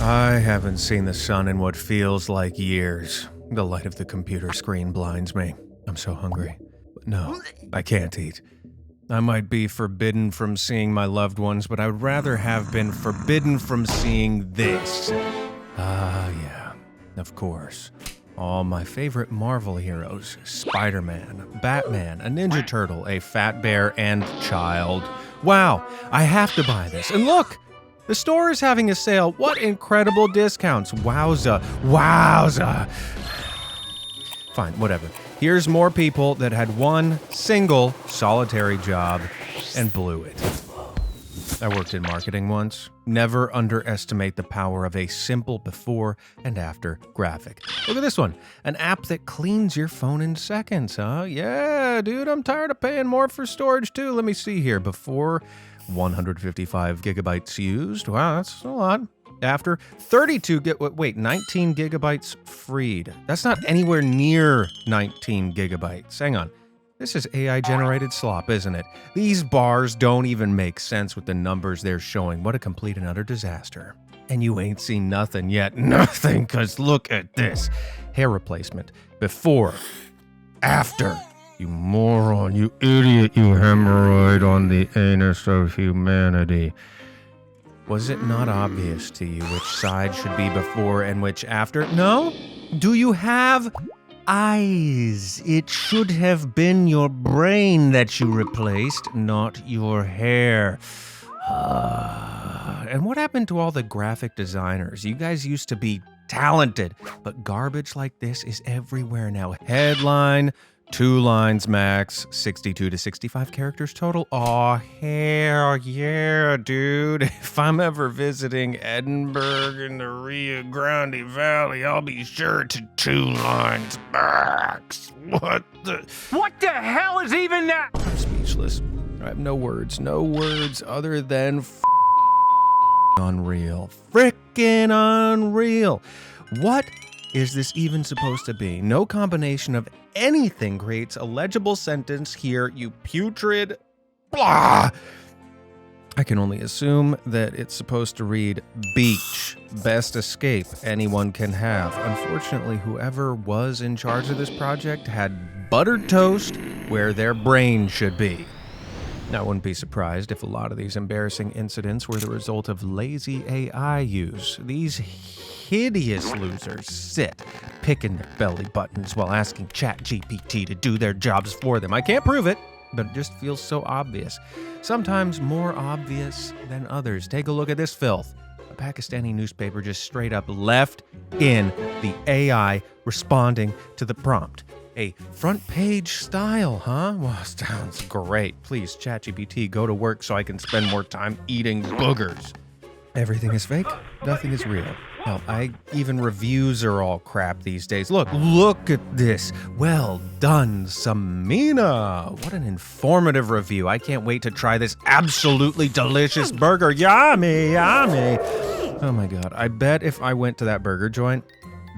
I haven't seen the sun in what feels like years. The light of the computer screen blinds me. I'm so hungry. But no, I can't eat. I might be forbidden from seeing my loved ones, but I would rather have been forbidden from seeing this. Yeah, of course. All my favorite Marvel heroes, Spider-Man, Batman, a Ninja Turtle, a fat bear, and child. Wow, I have to buy this. And look, the store is having a sale. What incredible discounts. Wowza, wowza. Fine, whatever. Here's more people that had one single solitary job and blew it. I worked in marketing once. Never underestimate the power of a simple before and after graphic. Look at this one. An app that cleans your phone in seconds, huh? Yeah, dude, I'm tired of paying more for storage too. Let me see here. Before, 155 gigabytes used. Wow, that's a lot. After, 19 gigabytes freed. That's not anywhere near 19 gigabytes. Hang on. This is AI-generated slop, isn't it? These bars don't even make sense with the numbers they're showing. What a complete and utter disaster. And you ain't seen nothing yet. Nothing, because look at this. Hair replacement. Before. After. You moron, you idiot, you hemorrhoid on the anus of humanity. Was it not obvious to you which side should be before and which after? No? Do you have eyes? It should have been your brain that you replaced, not your hair. And what happened to all the graphic designers? You guys used to be talented, but garbage like this is everywhere now. Headline, 2 lines max, 62 to 65 characters total. Aw, hell yeah, dude. If I'm ever visiting Edinburgh in the Rio Grande Valley, I'll be sure to 2 lines max. What the hell is even that? I'm speechless. I have no words other than unreal. Frickin' unreal. What is this even supposed to be? No combination of anything creates a legible sentence here, you putrid blah. I can only assume that it's supposed to read beach, best escape anyone can have. Unfortunately, whoever was in charge of this project had buttered toast where their brain should be. I wouldn't be surprised if a lot of these embarrassing incidents were the result of lazy AI use. These hideous losers sit picking their belly buttons while asking ChatGPT to do their jobs for them. I can't prove it, but it just feels so obvious. Sometimes more obvious than others. Take a look at this filth. A Pakistani newspaper just straight up left in the AI responding to the prompt. A front page style, huh? Well, sounds great. Please, ChatGPT, go to work so I can spend more time eating boogers. Everything is fake. Nothing is real. Hell, even reviews are all crap these days. Look at this. Well done, Samina. What an informative review. I can't wait to try this absolutely delicious burger. Yummy, yummy. Oh my God. I bet if I went to that burger joint,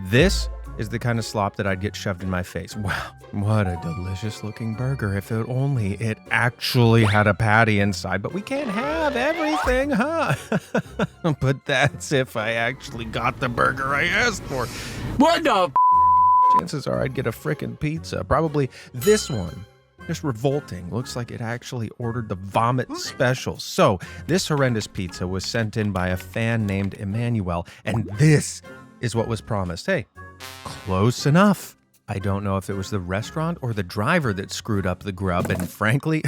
this is the kind of slop that I'd get shoved in my face. Wow, what a delicious looking burger. If it actually had a patty inside, but we can't have everything, huh? But that's if I actually got the burger I asked for. What the chances are I'd get a frickin' pizza. Probably this one. Just revolting. Looks like it actually ordered the vomit special. So this horrendous pizza was sent in by a fan named Emmanuel, and this is what was promised. Hey, close enough. I don't know if it was the restaurant or the driver that screwed up the grub, and frankly,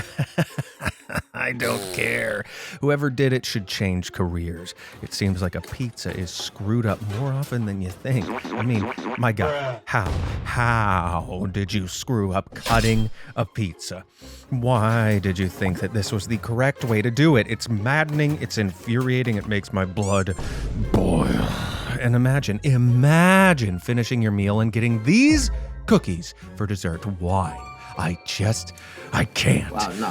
I don't care. Whoever did it should change careers. It seems like a pizza is screwed up more often than you think. I mean, my God, how did you screw up cutting a pizza? Why did you think that this was the correct way to do it? It's maddening, it's infuriating, it makes my blood boil. And imagine finishing your meal and getting these cookies for dessert. Why? I can't. Wow, no.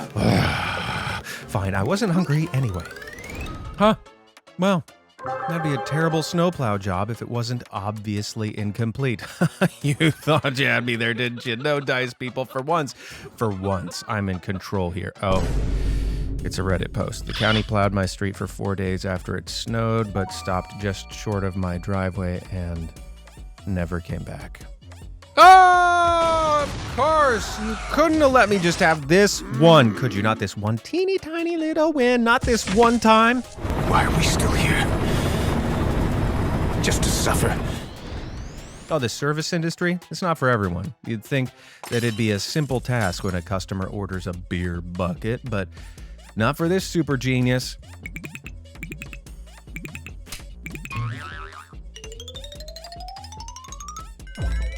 Fine, I wasn't hungry anyway. Huh? Well, that'd be a terrible snowplow job if it wasn't obviously incomplete. You thought you had me there, didn't you? No dice, people. For once, I'm in control here. Oh, It's a Reddit post. The county plowed my street for 4 days after it snowed, but stopped just short of my driveway and never came back. Oh, of course. You couldn't have let me just have this one, could you? Not this one teeny tiny little win, not this one time. Why are we still here? Just to suffer. Oh, the service industry? It's not for everyone. You'd think that it'd be a simple task when a customer orders a beer bucket, but not for this super genius.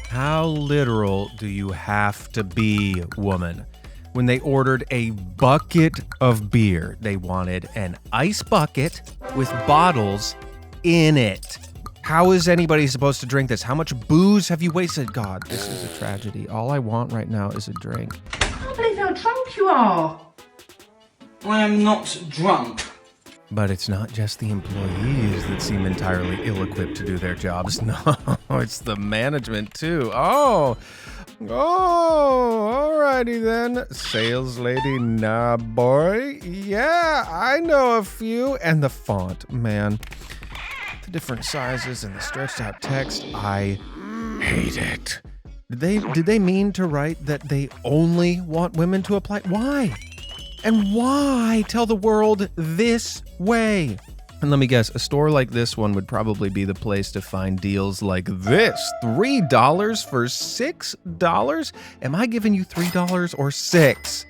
How literal do you have to be, woman? When they ordered a bucket of beer, they wanted an ice bucket with bottles in it. How is anybody supposed to drink this? How much booze have you wasted? God, this is a tragedy. All I want right now is a drink. I can't believe how drunk you are. I am not drunk. But it's not just the employees that seem entirely ill-equipped to do their jobs. No, it's the management too. Oh, alrighty then. Sales lady, nah boy. Yeah, I know a few. And the font, man. The different sizes and the stretched out text, I hate it. Did they mean to write that they only want women to apply? Why? And why tell the world this way? And let me guess, a store like this one would probably be the place to find deals like this. $3 for $6? Am I giving you $3 or $6?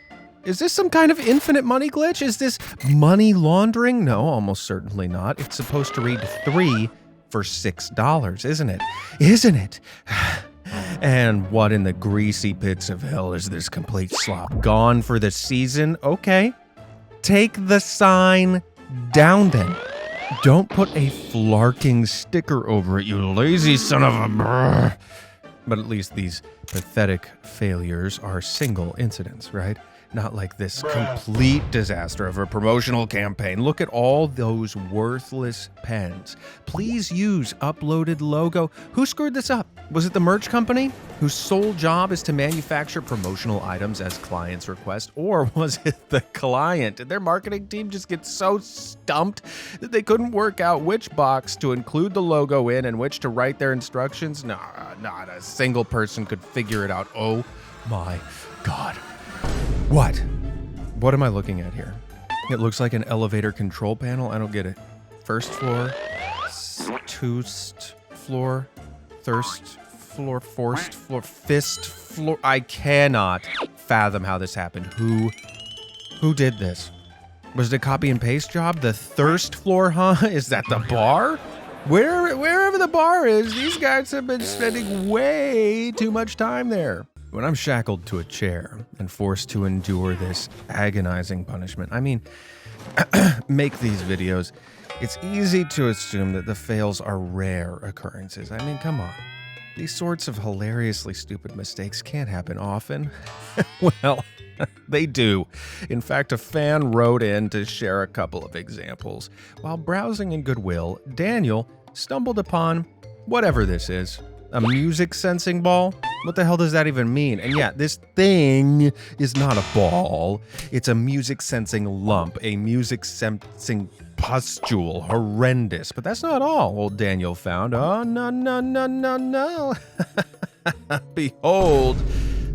Is this some kind of infinite money glitch? Is this money laundering? No, almost certainly not. It's supposed to read 3 for $6, isn't it? Isn't it? And what in the greasy pits of hell is this complete slop? Gone for the season? Okay. Take the sign down then. Don't put a flarking sticker over it, you lazy son of a brr. But at least these pathetic failures are single incidents, right? Not like this complete disaster of a promotional campaign. Look at all those worthless pens. Please use uploaded logo. Who screwed this up? Was it the merch company, whose sole job is to manufacture promotional items as clients request? Or was it the client? Did their marketing team just get so stumped that they couldn't work out which box to include the logo in and which to write their instructions? Nah, not a single person could figure it out. Oh my God. What am I looking at here? It looks like an elevator control panel. I don't get it. First floor, floor, thirst floor, forced floor, fist floor. I cannot fathom how this happened. Who did this? Was it a copy and paste job? The thirst floor, huh? Is that the bar? Wherever the bar is, these guys have been spending way too much time there. When I'm shackled to a chair and forced to endure this agonizing punishment, I mean, make these videos, it's easy to assume that the fails are rare occurrences. I mean, come on. These sorts of hilariously stupid mistakes can't happen often. Well, they do. In fact, a fan wrote in to share a couple of examples. While browsing in Goodwill, Daniel stumbled upon whatever this is. A music sensing ball? What the hell does that even mean? And yeah, this thing is not a ball. It's a music sensing lump, a music sensing pustule. Horrendous. But that's not all, old Daniel found. Oh, no. Behold,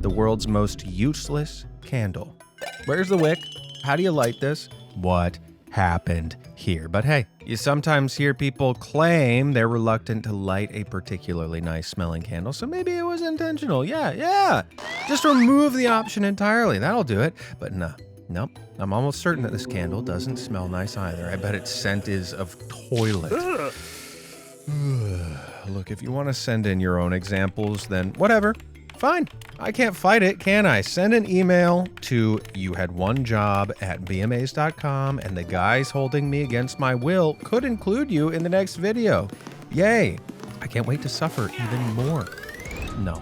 the world's most useless candle. Where's the wick? How do you light this? What happened here? But hey, you sometimes hear people claim they're reluctant to light a particularly nice smelling candle, so maybe it was intentional. Yeah. Just remove the option entirely. That'll do it. But nope. I'm almost certain that this candle doesn't smell nice either. I bet its scent is of toilet. Look, if you want to send in your own examples, then whatever. Fine. I can't fight it, can I? Send an email to youhadonejob@bmas.com, and the guys holding me against my will could include you in the next video. Yay. I can't wait to suffer even more. No.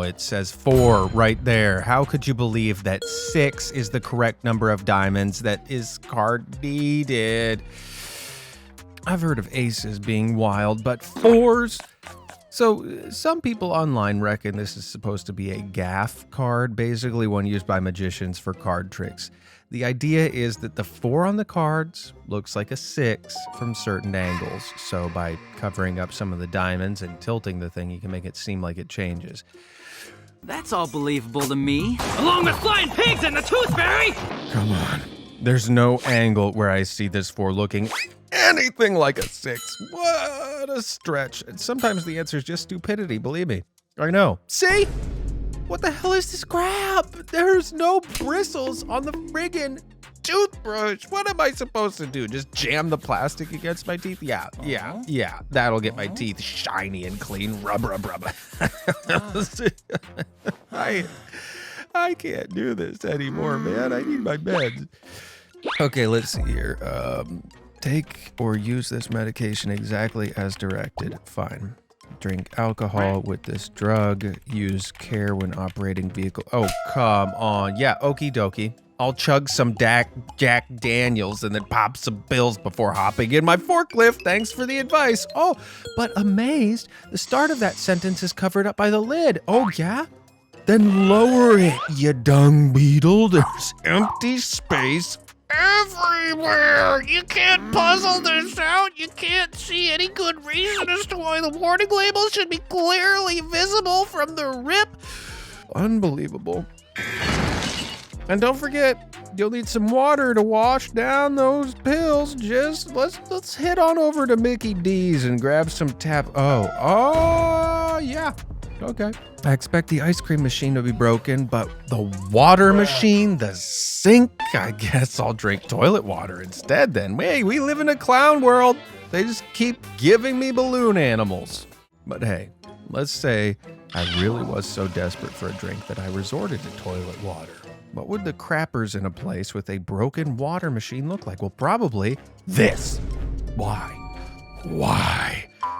It says 4 right there. How could you believe that 6 is the correct number of diamonds that is card needed? I've heard of aces being wild, but 4s? So, some people online reckon this is supposed to be a gaff card, basically one used by magicians for card tricks. The idea is that the 4 on the cards looks like a 6 from certain angles. So by covering up some of the diamonds and tilting the thing, you can make it seem like it changes. That's all believable to me. Along with flying pigs and the tooth fairy! Come on. There's no angle where I see this 4 looking anything like a 6. What a stretch. And sometimes the answer is just stupidity, believe me. I know. See? What the hell is this crap? There's no bristles on the friggin' toothbrush. What am I supposed to do? Just jam the plastic against my teeth? Yeah. That'll get my teeth shiny and clean. Rub. I can't do this anymore, man. I need my meds. Okay, let's see here. Take or use this medication exactly as directed. Fine. Drink alcohol with this drug. Use care when operating vehicle. Oh, come on. Yeah, okie dokie. I'll chug some Jack Daniels and then pop some pills before hopping in my forklift. Thanks for the advice. Oh, but amazed, the start of that sentence is covered up by the lid. Oh, yeah? Then lower it, you dung beetle. There's empty space everywhere. You can't puzzle this out. You can't see any good reason as to why the warning label should be clearly visible from the rip. Unbelievable. And don't forget, you'll need some water to wash down those pills. Just let's head on over to Mickey D's and grab some tap. Oh, yeah. Okay. I expect the ice cream machine to be broken, but the water machine, the sink, I guess I'll drink toilet water instead then. Hey, we live in a clown world. They just keep giving me balloon animals. But hey, let's say I really was so desperate for a drink that I resorted to toilet water. What would the crappers in a place with a broken water machine look like? Well, probably this. Why?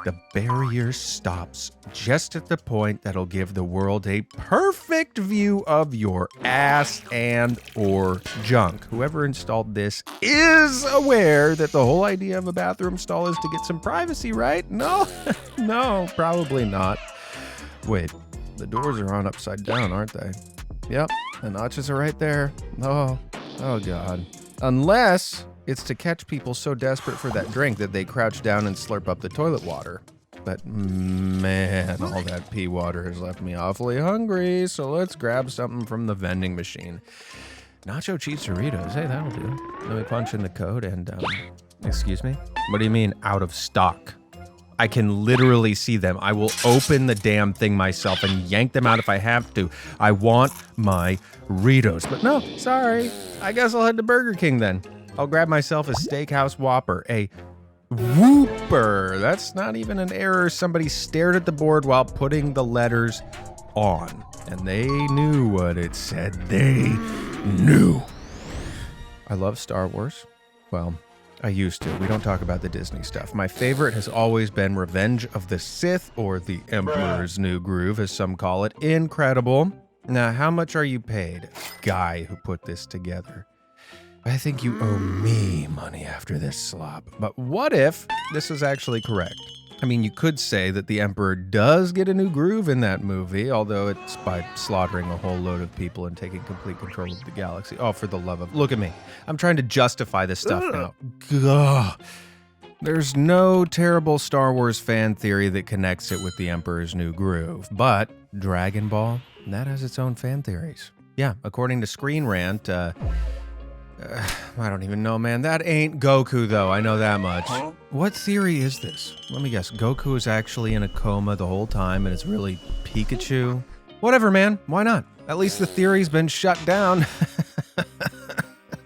The barrier stops just at the point that'll give the world a perfect view of your ass and or junk. Whoever installed this is aware that the whole idea of a bathroom stall is to get some privacy, right? No, no, probably not. Wait, the doors are on upside down, aren't they? Yep, the notches are right there. Oh God. Unless it's to catch people so desperate for that drink that they crouch down and slurp up the toilet water. But man, all that pee water has left me awfully hungry, so let's grab something from the vending machine. Nacho cheese Doritos, hey, that'll do. Let me punch in the code and, excuse me? What do you mean, out of stock? I can literally see them. I will open the damn thing myself and yank them out if I have to. I want my Ritos. But no, sorry. I guess I'll head to Burger King then. I'll grab myself a Steakhouse Whopper, a Whooper. That's not even an error. Somebody stared at the board while putting the letters on, and they knew what it said. They knew. I love Star Wars. Well, I used to. We don't talk about the Disney stuff. My favorite has always been Revenge of the Sith, or The Emperor's New Groove, as some call it. Incredible. Now, how much are you paid, guy who put this together? I think you owe me money after this slop. But what if this is actually correct? I mean, you could say that the Emperor does get a new groove in that movie, although it's by slaughtering a whole load of people and taking complete control of the galaxy. Oh, for the love of... Look at me. I'm trying to justify this stuff now. Gah. There's no terrible Star Wars fan theory that connects it with the Emperor's New Groove. But Dragon Ball, that has its own fan theories. Yeah, according to Screen Rant, I don't even know, man. That ain't Goku, though. I know that much. Huh? What theory is this? Let me guess. Goku is actually in a coma the whole time, and it's really Pikachu? Whatever, man. Why not? At least the theory's been shut down.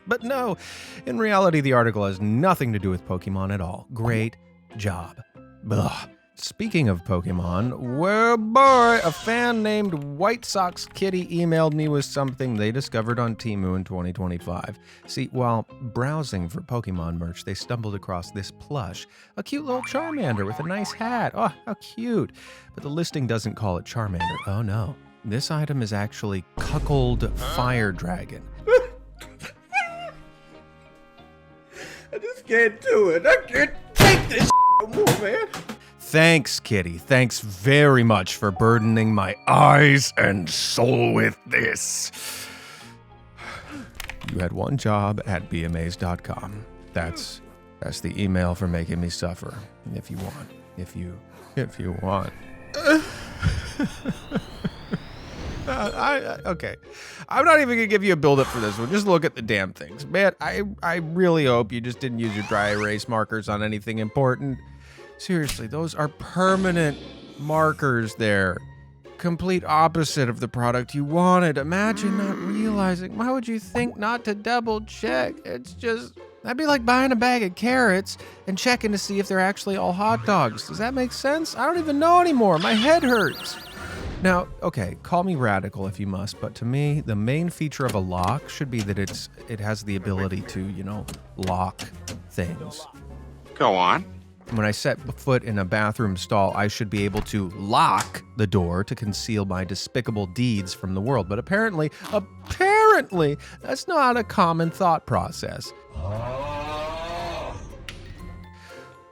But no, in reality, the article has nothing to do with Pokemon at all. Great job. Blah. Speaking of Pokemon, well, boy, a fan named White Sox Kitty emailed me with something they discovered on Temu in 2025. See, while browsing for Pokemon merch, they stumbled across this plush, a cute little Charmander with a nice hat. Oh, how cute. But the listing doesn't call it Charmander. Oh, no. This item is actually Cuckold Fire Dragon. I just can't do it. I can't take this more, man. Thanks, Kitty. Thanks very much for burdening my eyes and soul with this. You had one job at beamaze.com. That's the email for making me suffer. If you want. If you want. Okay. I'm not even gonna give you a build-up for this one. Just look at the damn things. Man, I really hope you just didn't use your dry erase markers on anything important. Seriously, those are permanent markers there. Complete opposite of the product you wanted. Imagine not realizing. Why would you think not to double check? It's just, that'd be like buying a bag of carrots and checking to see if they're actually all hot dogs. Does that make sense? I don't even know anymore. My head hurts. Now, okay, call me radical if you must, but to me, the main feature of a lock should be that it has the ability to, lock things. Go on. When I set foot in a bathroom stall, I should be able to lock the door to conceal my despicable deeds from the world. But apparently, that's not a common thought process.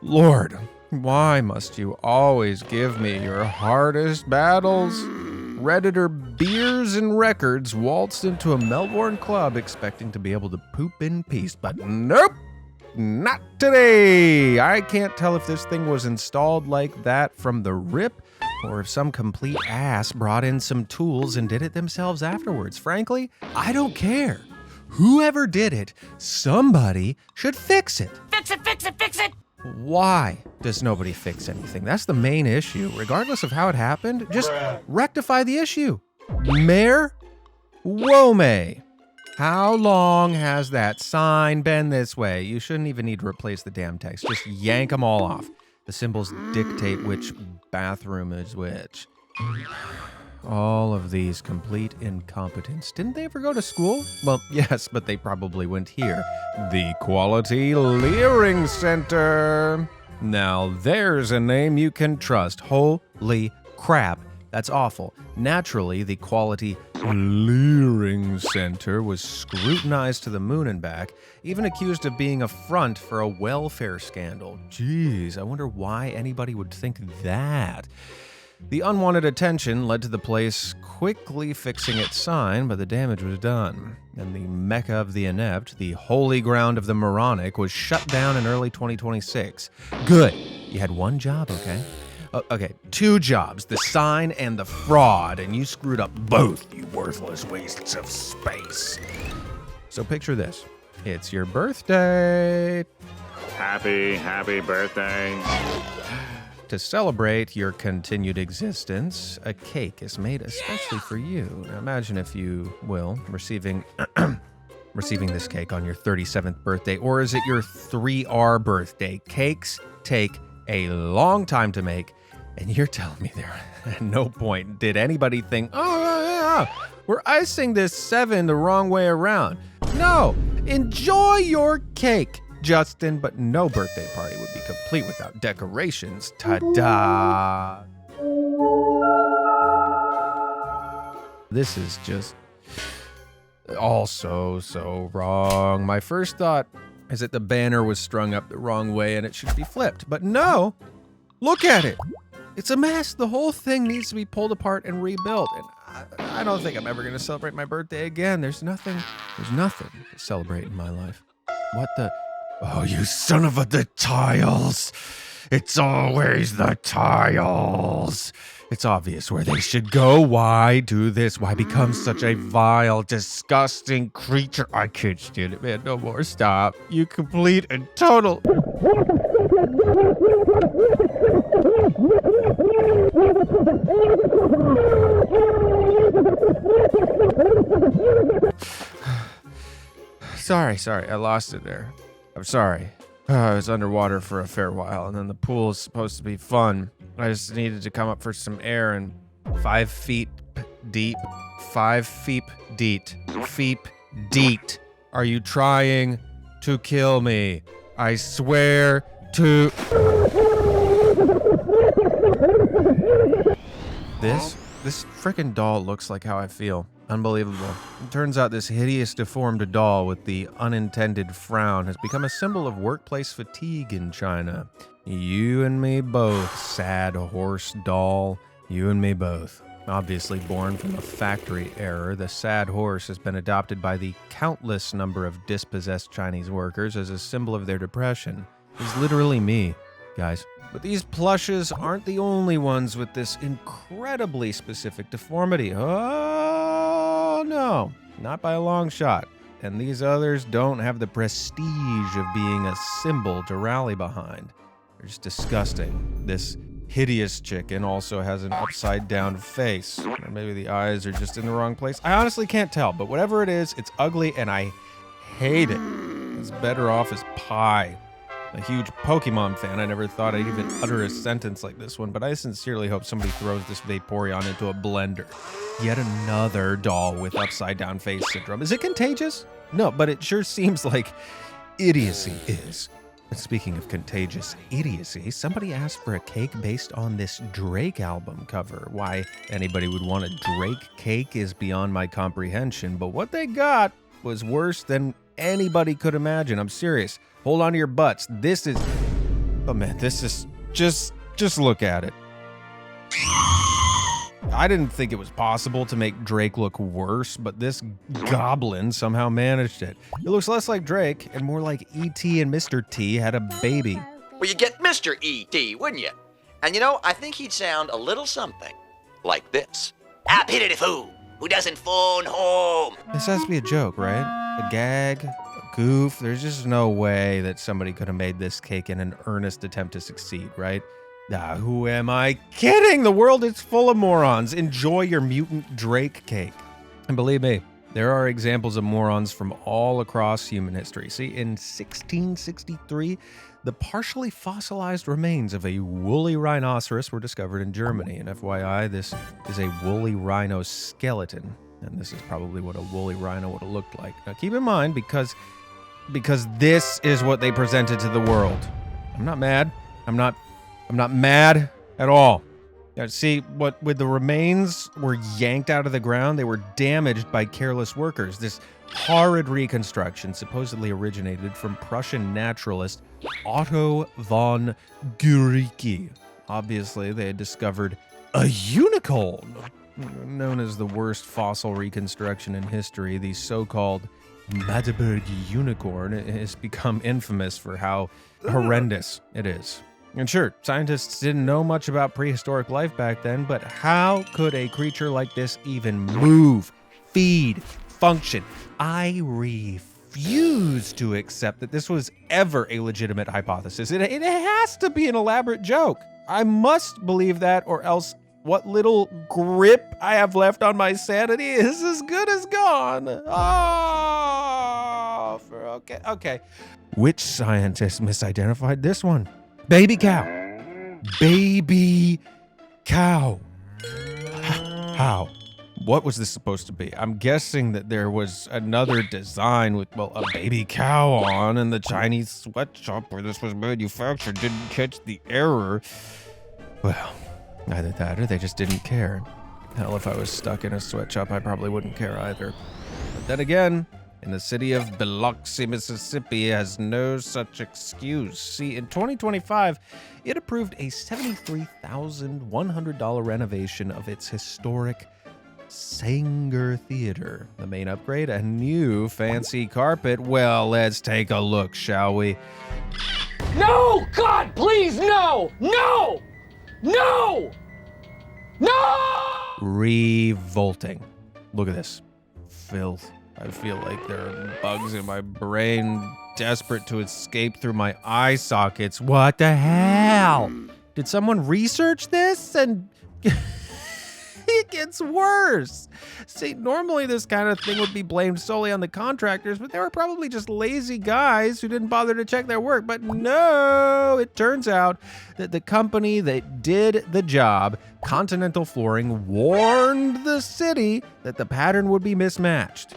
Lord, why must you always give me your hardest battles? Redditor Beers and Records waltzed into a Melbourne club expecting to be able to poop in peace, but nope. Not today! I can't tell if this thing was installed like that from the rip, or if some complete ass brought in some tools and did it themselves afterwards. Frankly, I don't care. Whoever did it, somebody should fix it. Fix it, fix it, fix it! Why does nobody fix anything? That's the main issue. Regardless of how it happened, just rectify the issue. Mayor Wome. How long has that sign been this way? You shouldn't even need to replace the damn text. Just yank them all off. The symbols dictate which bathroom is which. All of these complete incompetents. Didn't they ever go to school? Well, yes, but they probably went here. The Quality Leering Center. Now there's a name you can trust. Holy crap. That's awful. Naturally, the Quality Leering Center was scrutinized to the moon and back, even accused of being a front for a welfare scandal. Jeez, I wonder why anybody would think that. The unwanted attention led to the place quickly fixing its sign, but the damage was done. And the Mecca of the inept, the holy ground of the moronic, was shut down in early 2026. Good. You had one job, okay? Okay, two jobs, the sign and the fraud, and you screwed up both, you worthless wastes of space. So picture this. It's your birthday. Happy birthday. To celebrate your continued existence, a cake is made especially for you. Now imagine, if you will, receiving this cake on your 37th birthday, or is it your 3R birthday? Cakes take a long time to make, and you're telling me there at no point did anybody think, oh yeah, we're icing this 7 the wrong way around. No, enjoy your cake, Justin, but no birthday party would be complete without decorations. Ta-da! This is just all so wrong. My first thought is that the banner was strung up the wrong way and it should be flipped. But no, look at it. It's a mess. The whole thing needs to be pulled apart and rebuilt. And I don't think I'm ever going to celebrate my birthday again. There's nothing to celebrate in my life. What the? Oh, you son of a, the tiles. It's always the tiles. It's obvious where they should go. Why do this? Why become such a vile, disgusting creature? I can't stand it, man. No more. Stop. You complete and total. Sorry. I lost it there. I'm sorry. I was underwater for a fair while, and then the pool is supposed to be fun. I just needed to come up for some air, and 5 feet deep. 5 feet deep. Feet deep. Are you trying to kill me? I swear to... This frickin' doll looks like how I feel. Unbelievable. It turns out this hideous deformed doll with the unintended frown has become a symbol of workplace fatigue in China. You and me both, sad horse doll. You and me both. Obviously born from a factory error, the sad horse has been adopted by the countless number of dispossessed Chinese workers as a symbol of their depression. It's literally me, guys. But these plushes aren't the only ones with this incredibly specific deformity. Oh, no, not by a long shot. And these others don't have the prestige of being a symbol to rally behind. They're just disgusting. This hideous chicken also has an upside-down face. Or maybe the eyes are just in the wrong place. I honestly can't tell, but whatever it is, it's ugly and I hate it. It's better off as pie. A huge Pokemon fan, I never thought I'd even utter a sentence like this one, but I sincerely hope somebody throws this Vaporeon into a blender. Yet another doll with upside-down face syndrome. Is it contagious? No, but it sure seems like idiocy is. And speaking of contagious idiocy, somebody asked for a cake based on this Drake album cover. Why anybody would want a Drake cake is beyond my comprehension, but what they got was worse than anybody could imagine. I'm serious. Hold on to your butts. This is... Oh man, this is... Just look at it. I didn't think it was possible to make Drake look worse, but this goblin somehow managed it. It looks less like Drake and more like E.T. and Mr. T had a baby. Well, you'd get Mr. E.T., wouldn't you? And you know, I think he'd sound a little something like this. I pity the fool who doesn't phone home. This has to be a joke, right? A gag? A goof? There's just no way that somebody could have made this cake in an earnest attempt to succeed, right? Who am I kidding? The world is full of morons. Enjoy your mutant Drake cake. And believe me, there are examples of morons from all across human history. See, in 1663, the partially fossilized remains of a woolly rhinoceros were discovered in Germany. And FYI, this is a woolly rhino skeleton. And this is probably what a woolly rhino would have looked like. Now keep in mind, because this is what they presented to the world. I'm not mad. I'm not mad at all. See, what with the remains were yanked out of the ground, they were damaged by careless workers. This horrid reconstruction supposedly originated from Prussian naturalist Otto von Guericke. Obviously, they had discovered a unicorn. Known as the worst fossil reconstruction in history, the so-called Magdeburg unicorn has become infamous for how horrendous it is. And sure, scientists didn't know much about prehistoric life back then, but how could a creature like this even move, feed, function? I refuse to accept that this was ever a legitimate hypothesis. It has to be an elaborate joke. I must believe that, or else what little grip I have left on my sanity is as good as gone. Okay. Which scientist misidentified this one? Baby cow. Baby cow. How? What was this supposed to be? I'm guessing that there was another design with, well, a baby cow on, and the Chinese sweatshop where this was manufactured didn't catch the error. Well, either that or they just didn't care. Hell, if I was stuck in a sweatshop, I probably wouldn't care either. But then again, in the city of Biloxi, Mississippi has no such excuse. See, in 2025, it approved a $73,100 renovation of its historic Sanger Theater. The main upgrade, a new fancy carpet. Well, let's take a look, shall we? No! God, please, no! No! No! No! Revolting. Look at this. Filth. I feel like there are bugs in my brain desperate to escape through my eye sockets. What the hell? Did someone research this? And it gets worse. See, normally this kind of thing would be blamed solely on the contractors, but they were probably just lazy guys who didn't bother to check their work. But no, it turns out that the company that did the job, Continental Flooring, warned the city that the pattern would be mismatched.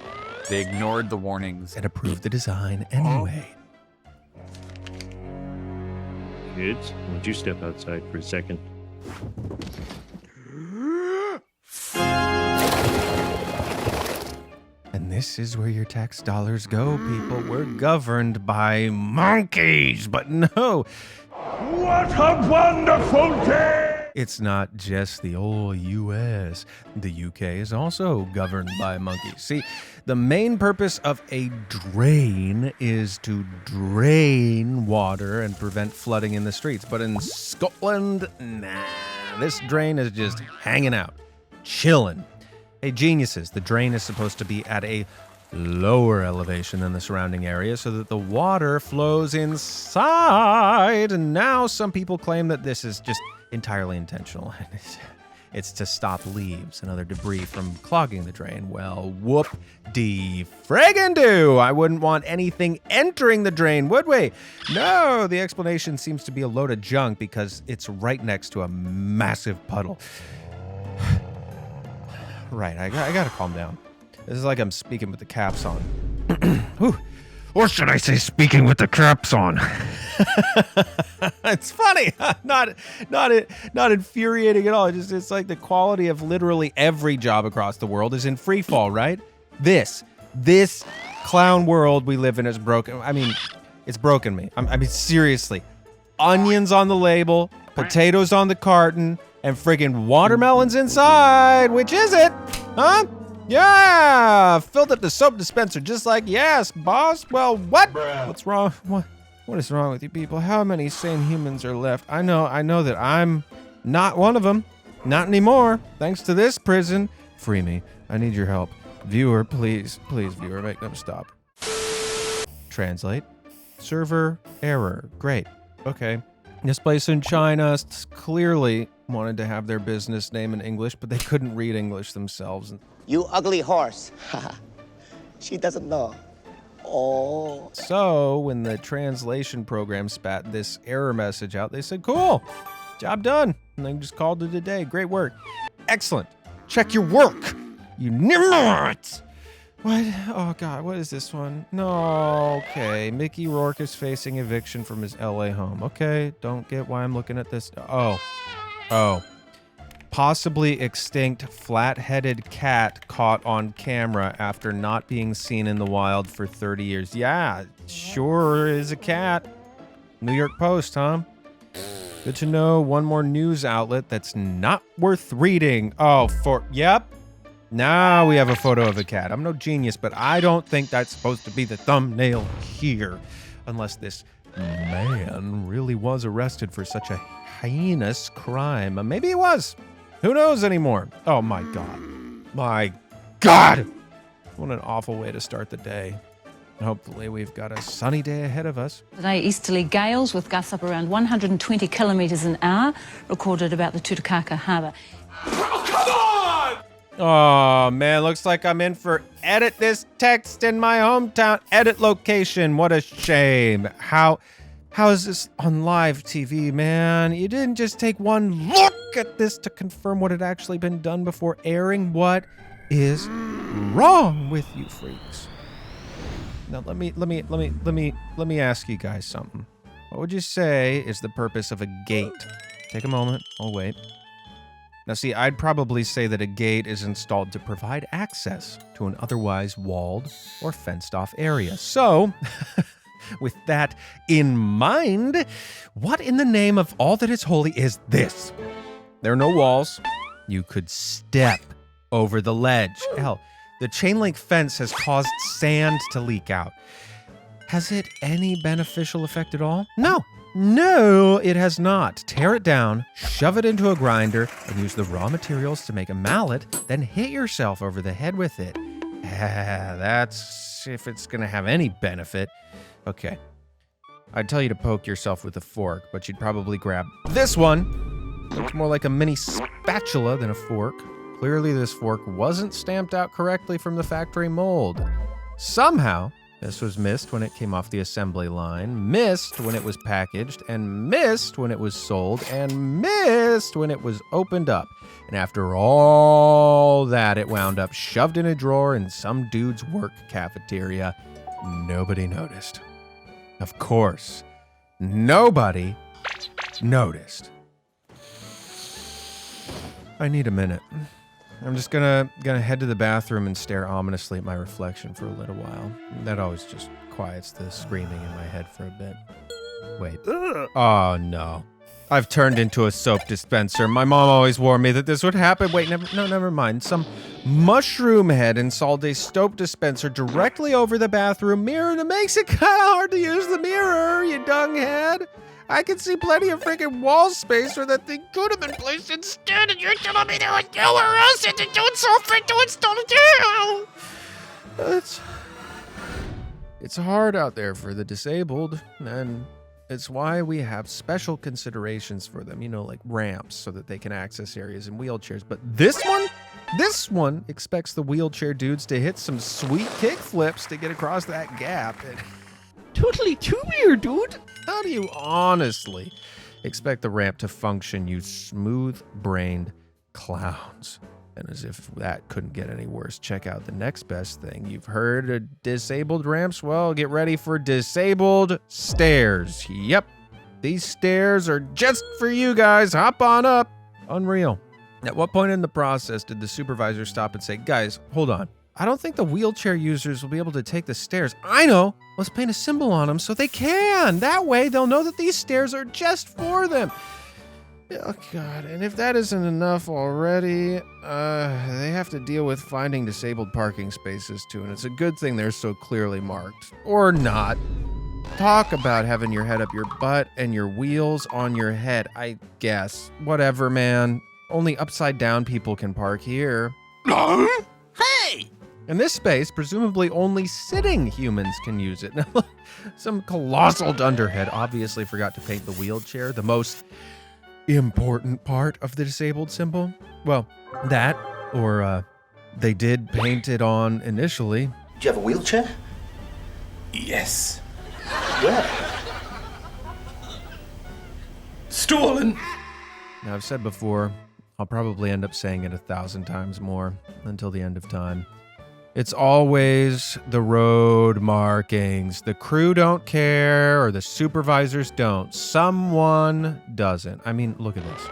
They ignored the warnings And approved the design anyway. Kids, won't you step outside for a second? And this is where your tax dollars go, people. We're governed by monkeys. But no, What a wonderful day! It's not just the old US. The UK is also governed by monkeys. See, the main purpose of a drain is to drain water and prevent flooding in the streets. But in Scotland, nah, this drain is just hanging out, chilling. Hey, geniuses, the drain is supposed to be at a lower elevation than the surrounding area so that the water flows inside. And now some people claim that this is just entirely intentional. It's to stop leaves and other debris from clogging the drain. Well, whoop-de-friggin' I wouldn't want anything entering the drain, would we? No, the explanation seems to be a load of junk because it's right next to a massive puddle. Right, I gotta calm down. This is like I'm speaking with the caps on. Whew. Or should I say speaking with the caps on? It's funny. Not infuriating at all. It's like the quality of literally every job across the world is in free fall, right? This clown world we live in is broken. I mean, it's broken me. I mean, seriously. Onions on the label, potatoes on the carton, and friggin' watermelons inside. Which is it? Huh? Yeah, filled up the soap dispenser just like, yes, boss. Well, what? What's wrong? What is wrong with you people? How many sane humans are left? I know that I'm not one of them. Not anymore. Thanks to this prison. Free me. I need your help. Viewer, please, viewer, make them stop. Translate. Server error. Great. Okay. This place in China clearly wanted to have their business name in English, but they couldn't read English themselves. You ugly horse. She doesn't know. Oh. So when the translation program spat this error message out, they said, cool, job done. And they just called it a day. Great work. Excellent. Check your work, you nimrods. What? Oh, God, what is this one? No, okay. Mickey Rourke is facing eviction from his LA home. Okay, don't get why I'm looking at this. Oh. Possibly extinct flat-headed cat caught on camera after not being seen in the wild for 30 years. Yeah, sure is a cat. New York Post, huh? Good to know. One more news outlet that's not worth reading. Oh, yep. Now we have a photo of a cat. I'm no genius, but I don't think that's supposed to be the thumbnail here. Unless this man really was arrested for such a heinous crime. Maybe he was. Who knows anymore? Oh my God. My God! What an awful way to start the day. Hopefully we've got a sunny day ahead of us. Today, easterly gales with gusts up around 120 kilometres an hour recorded about the Tutukaka harbour. Oh, come on! Oh man, looks like I'm in for edit this text in my hometown. Edit location. What a shame. How is this on live TV, man? You didn't just take one look at this to confirm what had actually been done before airing. What is wrong with you freaks? Now let me ask you guys something. What would you say is the purpose of a gate? Take a moment. I'll wait. Now see, I'd probably say that a gate is installed to provide access to an otherwise walled or fenced off area. So, with that in mind, what in the name of all that is holy is this? There are no walls. You could step over the ledge. Hell, the chain link fence has caused sand to leak out. Has it any beneficial effect at all? No, it has not. Tear it down, shove it into a grinder, and use the raw materials to make a mallet, then hit yourself over the head with it. That's if it's gonna have any benefit. Okay. I'd tell you to poke yourself with a fork, but you'd probably grab this one. Looks more like a mini spatula than a fork. Clearly this fork wasn't stamped out correctly from the factory mold. Somehow, this was missed when it came off the assembly line, missed when it was packaged, and missed when it was sold, and missed when it was opened up. And after all that, it wound up shoved in a drawer in some dude's work cafeteria. Nobody noticed. Of course, nobody noticed. I need a minute. I'm just gonna head to the bathroom and stare ominously at my reflection for a little while. That always just quiets the screaming in my head for a bit. Wait. Oh, no. I've turned into a soap dispenser. My mom always warned me that this would happen. Wait, never mind. Some mushroom head installed a soap dispenser directly over the bathroom mirror, and it makes it kind of hard to use the mirror, you dung head. I can see plenty of freaking wall space where that thing could have been placed instead, and you're telling me there was nowhere else to do something to install it. It's hard out there for the disabled, and it's why we have special considerations for them, like ramps so that they can access areas in wheelchairs. But this one expects the wheelchair dudes to hit some sweet kick flips to get across that gap. Totally too weird, dude. How do you honestly expect the ramp to function, you smooth-brained clowns? And as if that couldn't get any worse, check out the next best thing. You've heard of disabled ramps? Well, get ready for disabled stairs. Yep, these stairs are just for you guys. Hop on up. Unreal. At what point in the process did the supervisor stop and say, guys, hold on. I don't think the wheelchair users will be able to take the stairs. I know. Let's paint a symbol on them so they can. That way they'll know that these stairs are just for them. Oh, God. And if that isn't enough already, they have to deal with finding disabled parking spaces, too. And it's a good thing they're so clearly marked. Or not. Talk about having your head up your butt and your wheels on your head, I guess. Whatever, man. Only upside down people can park here. Hey! In this space, presumably only sitting humans can use it. Some colossal dunderhead obviously forgot to paint the wheelchair, the most important part of the disabled symbol. Well, that, or they did paint it on initially. Do you have a wheelchair? Yes. Where? Stolen. Now, I've said before, I'll probably end up saying it 1,000 times more until the end of time. It's always the road markings. The crew don't care, or the supervisors don't. Someone doesn't. I mean, look at this.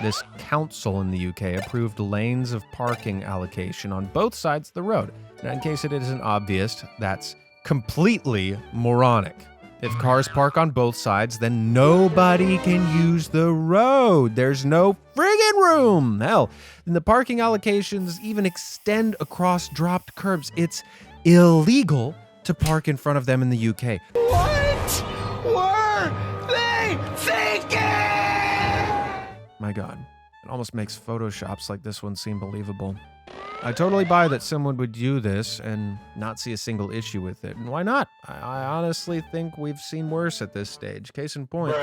This council in the UK approved lanes of parking allocation on both sides of the road. Now, in case it isn't obvious, that's completely moronic. If cars park on both sides, then nobody can use the road. There's no friggin' room. Hell, the parking allocations even extend across dropped curbs. It's illegal to park in front of them in the UK. What were they thinking? My God, it almost makes Photoshops like this one seem believable. I totally buy that someone would do this and not see a single issue with it. And why not? I honestly think we've seen worse at this stage. Case in point,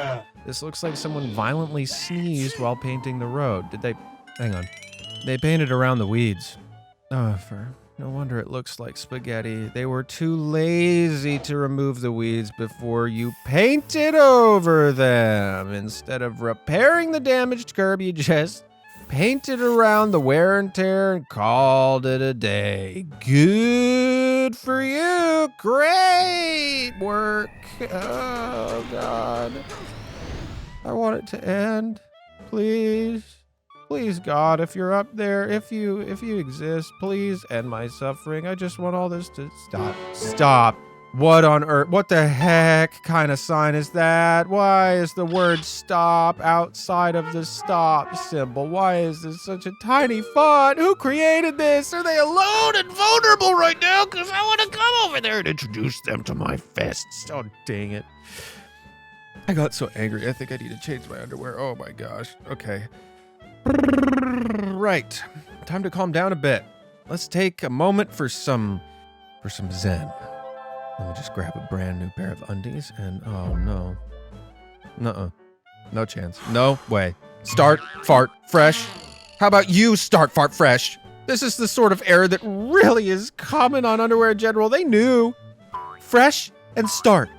this looks like someone violently sneezed while painting the road. Did they? Hang on. They painted around the weeds. Oh, no wonder it looks like spaghetti. They were too lazy to remove the weeds before you painted over them. Instead of repairing the damaged curb, you just painted around the wear and tear and called it a day. Good for you. Great work. Oh, God. I want it to end. Please. Please, God, if you're up there, if you exist, please end my suffering. I just want all this to stop. Stop. What on earth? What the heck kind of sign is that? Why is the word stop outside of the stop symbol? Why is this such a tiny font? Who created this? Are they alone and vulnerable right now? Because I want to come over there and introduce them to my fists. Oh, dang it. I got so angry. I think I need to change my underwear. Oh, my gosh. Okay. Right. Time to calm down a bit. Let's take a moment for some zen. Let me just grab a brand new pair of undies and oh no. Nuh-uh. No chance. No way. Start, fart, fresh. How about you start, fart, fresh? This is the sort of error that really is common on underwear in general. They knew. Fresh and start.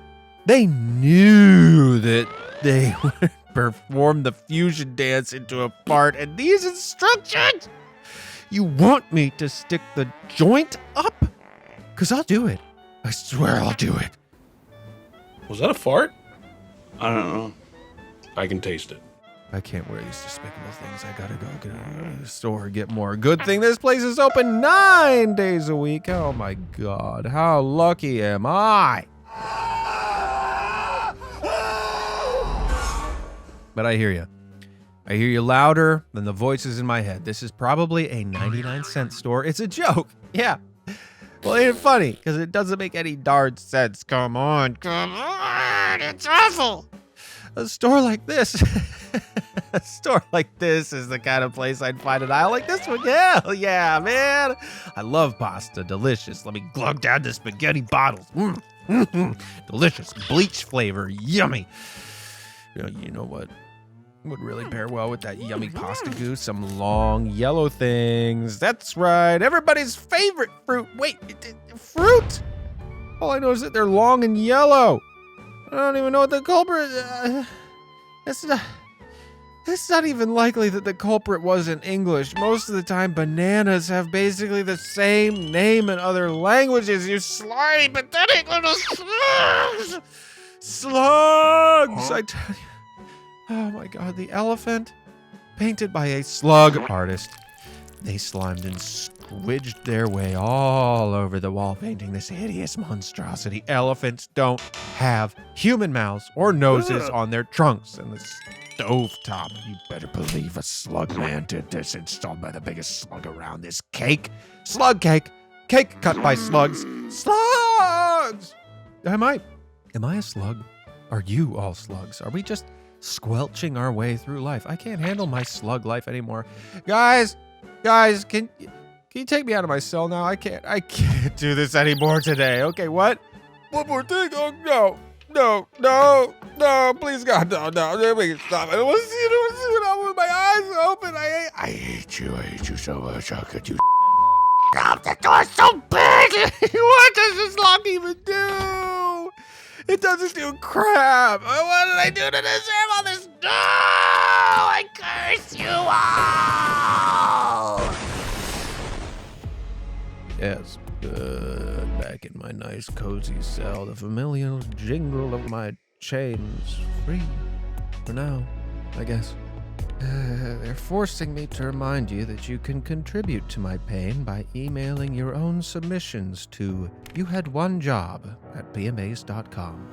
They knew that they would perform the fusion dance into a fart, and these instructions! You want me to stick the joint up? 'Cause I'll do it. I swear I'll do it. Was that a fart? I don't know. I can taste it. I can't wear these despicable things. I gotta go get to the store, get more. Good thing this place is open 9 days a week. Oh my God, how lucky am I? But I hear you. I hear you louder than the voices in my head. This is probably a 99-cent store. It's a joke. Yeah. Well, ain't it funny? Because it doesn't make any darn sense. Come on. It's awful. A store like this. A store like this is the kind of place I'd find an aisle like this one. Hell yeah, man. I love pasta. Delicious. Let me glug down the spaghetti bottles. Delicious. Bleach flavor. Yummy. You know what would really pair well with that yummy pasta goose? Some long yellow things. That's right. Everybody's favorite fruit. Wait, fruit? All I know is that they're long and yellow. I don't even know what the culprit is. It's not even likely that the culprit wasn't English. Most of the time, bananas have basically the same name in other languages. You slimy, pathetic little slugs! Slugs! I tell you. Oh my God, the elephant, painted by a slug artist. They slimed and squidged their way all over the wall, painting this hideous monstrosity. Elephants don't have human mouths or noses on their trunks. And the stovetop, you better believe a slug man did this, installed by the biggest slug around. This cake, slug cake, cake cut by slugs. Slugs! Am I a slug? Are you all slugs? Are we just squelching our way through life? I can't handle my slug life anymore. Guys, can you take me out of my cell now? I can't do this anymore today. Okay, what? One more thing. Oh, no, please God, no, let me stop it. What's going on with my eyes open? I hate you so much. How could you stop? The door's so big. What does this lock even do? It doesn't do crap. What did I do to deserve all this? No! I curse you all! Yes, good. Back in my nice, cozy cell, the familiar jingle of my chains free. For now, I guess. They're forcing me to remind you that you can contribute to my pain by emailing your own submissions to youhadonejob@pmas.com.